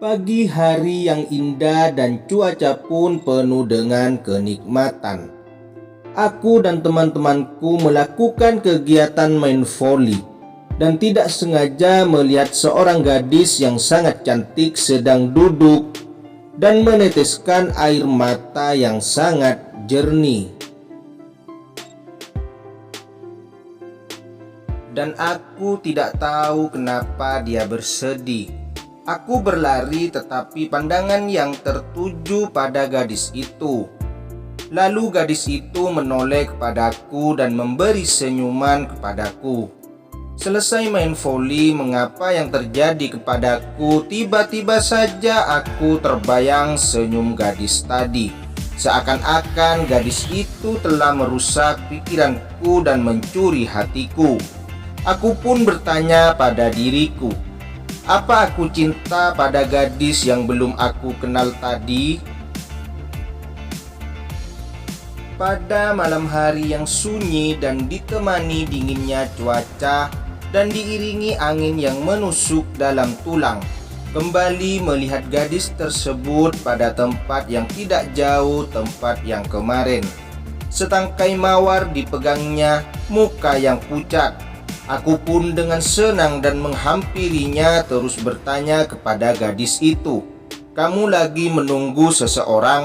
Pagi hari yang indah dan cuaca pun penuh dengan kenikmatan. Aku dan teman-temanku melakukan kegiatan main voli dan tidak sengaja melihat seorang gadis yang sangat cantik sedang duduk dan meneteskan air mata yang sangat jernih. Dan aku tidak tahu kenapa dia bersedih. Aku berlari tetapi pandangan yang tertuju pada gadis itu. Lalu gadis itu menoleh kepadaku dan memberi senyuman kepadaku. Selesai main voli, mengapa yang terjadi kepadaku? Tiba-tiba saja aku terbayang senyum gadis tadi. Seakan-akan gadis itu telah merusak pikiranku dan mencuri hatiku. Aku pun bertanya pada diriku, apa aku cinta pada gadis yang belum aku kenal tadi? Pada malam hari yang sunyi dan ditemani dinginnya cuaca dan diiringi angin yang menusuk dalam tulang, kembali melihat gadis tersebut pada tempat yang tidak jauh tempat yang kemarin. Setangkai mawar dipegangnya, muka yang pucat. Aku pun dengan senang dan menghampirinya terus bertanya kepada gadis itu, "Kamu lagi menunggu seseorang?"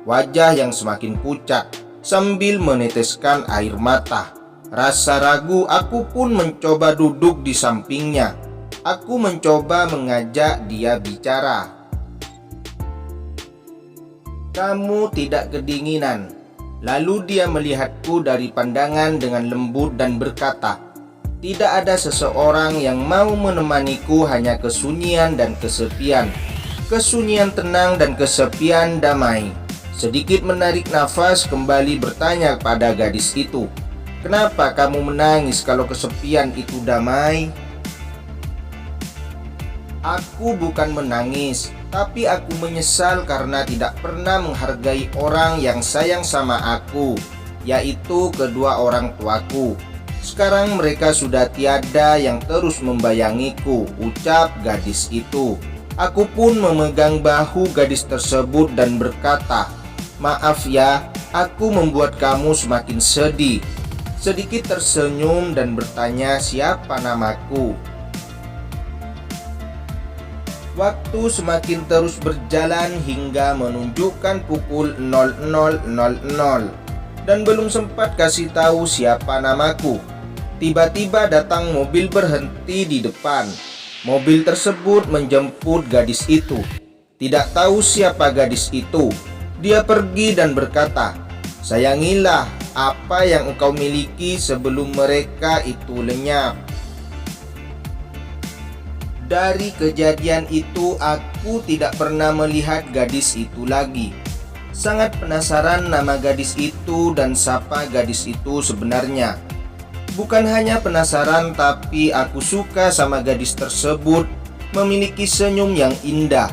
Wajah yang semakin pucat sambil meneteskan air mata. Rasa ragu, aku pun mencoba duduk di sampingnya. Aku mencoba mengajak dia bicara. "Kamu tidak kedinginan?" Lalu dia melihatku dari pandangan dengan lembut dan berkata, "Tidak ada seseorang yang mau menemaniku, hanya kesunyian dan kesepian. Kesunyian tenang dan kesepian damai." Sedikit menarik nafas, kembali bertanya pada gadis itu, "Kenapa kamu menangis kalau kesepian itu damai?" Aku bukan menangis, tapi aku menyesal karena tidak pernah menghargai orang yang sayang sama aku, yaitu kedua orang tuaku. Sekarang mereka sudah tiada yang terus membayangiku, ucap gadis itu. Aku pun memegang bahu gadis tersebut dan berkata, "Maaf ya, aku membuat kamu semakin sedih." Sedikit tersenyum dan bertanya siapa namaku. Waktu semakin terus berjalan hingga menunjukkan pukul 00.00 dan belum sempat kasih tahu siapa namaku. Tiba-tiba datang mobil berhenti di depan. Mobil tersebut menjemput gadis itu. Tidak tahu siapa gadis itu. Dia pergi dan berkata, "Sayangilah apa yang engkau miliki sebelum mereka itu lenyap." Dari kejadian itu aku tidak pernah melihat gadis itu lagi. Sangat penasaran nama gadis itu dan siapa gadis itu sebenarnya. Bukan hanya penasaran, tapi aku suka sama gadis tersebut, memiliki senyum yang indah.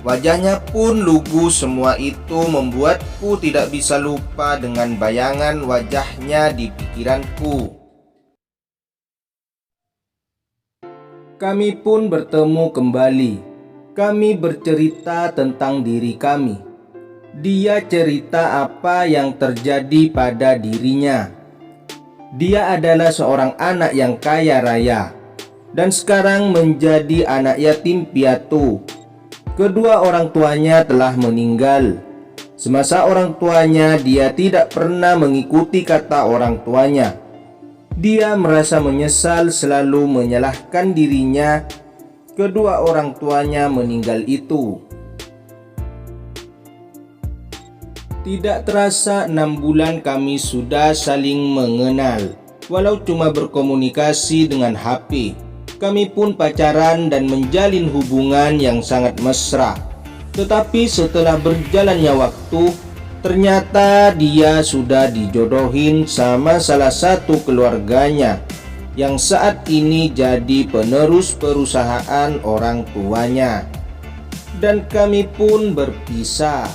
Wajahnya pun lugu. Semua itu membuatku tidak bisa lupa dengan bayangan wajahnya di pikiranku. Kami pun bertemu kembali. Kami bercerita tentang diri kami. Dia cerita apa yang terjadi pada dirinya. Dia adalah seorang anak yang kaya raya dan sekarang menjadi anak yatim piatu. Kedua orang tuanya telah meninggal. Semasa orang tuanya, dia tidak pernah mengikuti kata orang tuanya. Dia merasa menyesal, selalu menyalahkan dirinya. Kedua orang tuanya meninggal itu. Tidak terasa 6 bulan kami sudah saling mengenal. Walau cuma berkomunikasi dengan HP, kami pun pacaran dan menjalin hubungan yang sangat mesra. Tetapi setelah berjalannya waktu, ternyata dia sudah dijodohin sama salah satu keluarganya yang saat ini jadi penerus perusahaan orang tuanya. Dan kami pun berpisah.